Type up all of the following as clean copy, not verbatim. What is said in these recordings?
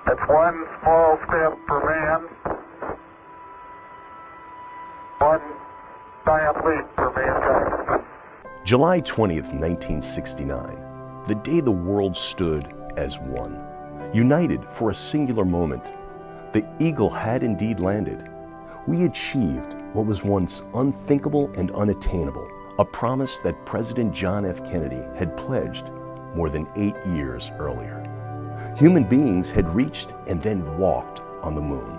It's one small step for man, one giant leap for mankind. July 20th, 1969, the day the world stood as one. United for a singular moment, the Eagle had indeed landed. We achieved what was once unthinkable and unattainable, a promise that President John F. Kennedy had pledged more than 8 years earlier. Human beings had reached and then walked on the moon.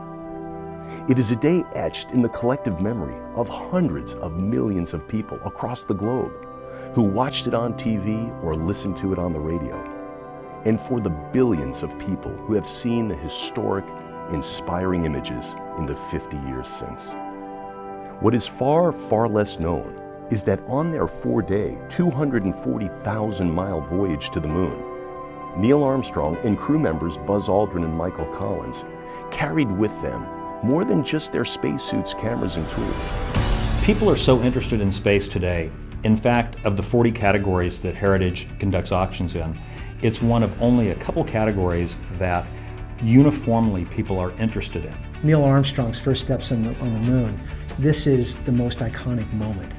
It is a day etched in the collective memory of hundreds of millions of people across the globe who watched it on TV or listened to it on the radio, and for the billions of people who have seen the historic, inspiring images in the 50 years since. What is far, far less known is that on their 4-day, 240,000-mile voyage to the moon, Neil Armstrong and crew members Buzz Aldrin and Michael Collins carried with them more than just their spacesuits, cameras, and tools. People are so interested in space today. In fact, of the 40 categories that Heritage conducts auctions in, it's one of only a couple categories that uniformly people are interested in. Neil Armstrong's first steps on the moon, this is the most iconic moment.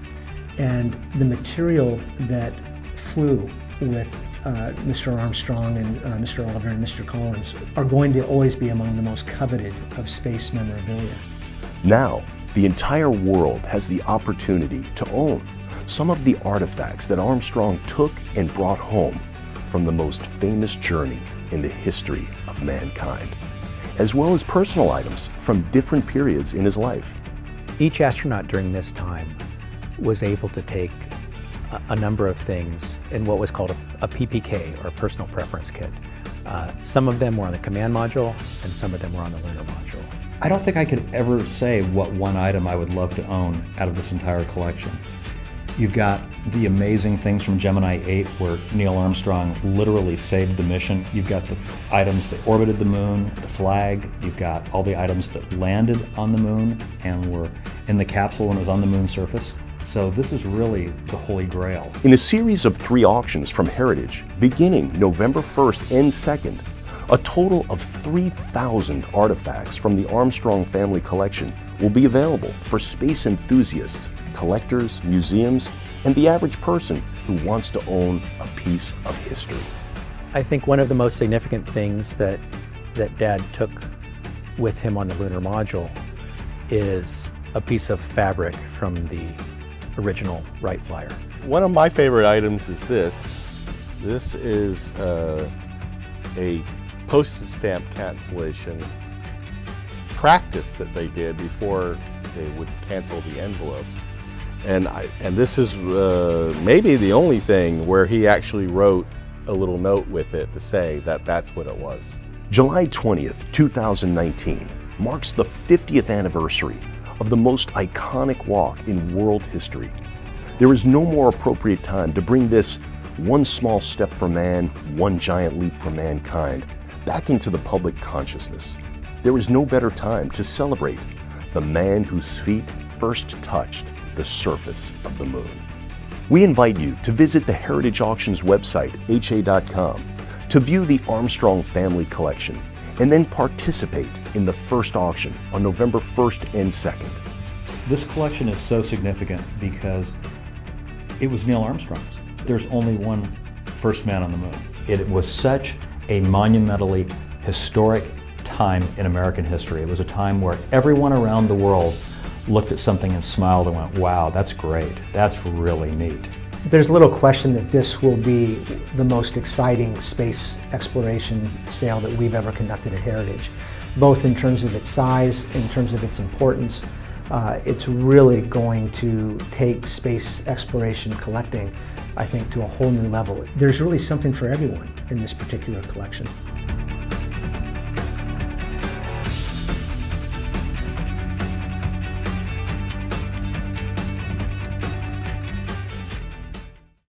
And the material that flew with Mr. Armstrong and Mr. Aldrin and Mr. Collins are going to always be among the most coveted of space memorabilia. Now, the entire world has the opportunity to own some of the artifacts that Armstrong took and brought home from the most famous journey in the history of mankind, as well as personal items from different periods in his life. Each astronaut during this time was able to take a number of things in what was called a PPK, or a personal preference kit. Some of them were on the command module, and some of them were on the lunar module. I don't think I could ever say what one item I would love to own out of this entire collection. You've got the amazing things from Gemini 8 where Neil Armstrong literally saved the mission. You've got the items that orbited the moon, the flag. You've got all the items that landed on the moon and were in the capsule when it was on the moon's surface. So this is really the Holy Grail. In a series of 3 auctions from Heritage, beginning November 1st and 2nd, a total of 3,000 artifacts from the Armstrong family collection will be available for space enthusiasts, collectors, museums, and the average person who wants to own a piece of history. I think one of the most significant things that Dad took with him on the lunar module is a piece of fabric from the original Wright Flyer. One of my favorite items is this. This is a postage stamp cancellation practice that they did before they would cancel the envelopes. And this is maybe the only thing where he actually wrote a little note with it to say that that's what it was. July 20th, 2019 marks the 50th anniversary of the most iconic walk in world history. There is no more appropriate time to bring this one small step for man, one giant leap for mankind back into the public consciousness. There is no better time to celebrate the man whose feet first touched the surface of the moon. We invite you to visit the Heritage Auctions website, ha.com, to view the Armstrong family collection, and then participate in the first auction on November 1st and 2nd. This collection is so significant because it was Neil Armstrong's. There's only one first man on the moon. It was such a monumentally historic time in American history. It was a time where everyone around the world looked at something and smiled and went, wow, that's great. That's really neat. There's little question that this will be the most exciting space exploration sale that we've ever conducted at Heritage, both in terms of its size, in terms of its importance. It's really going to take space exploration collecting, I think, to a whole new level. There's really something for everyone in this particular collection.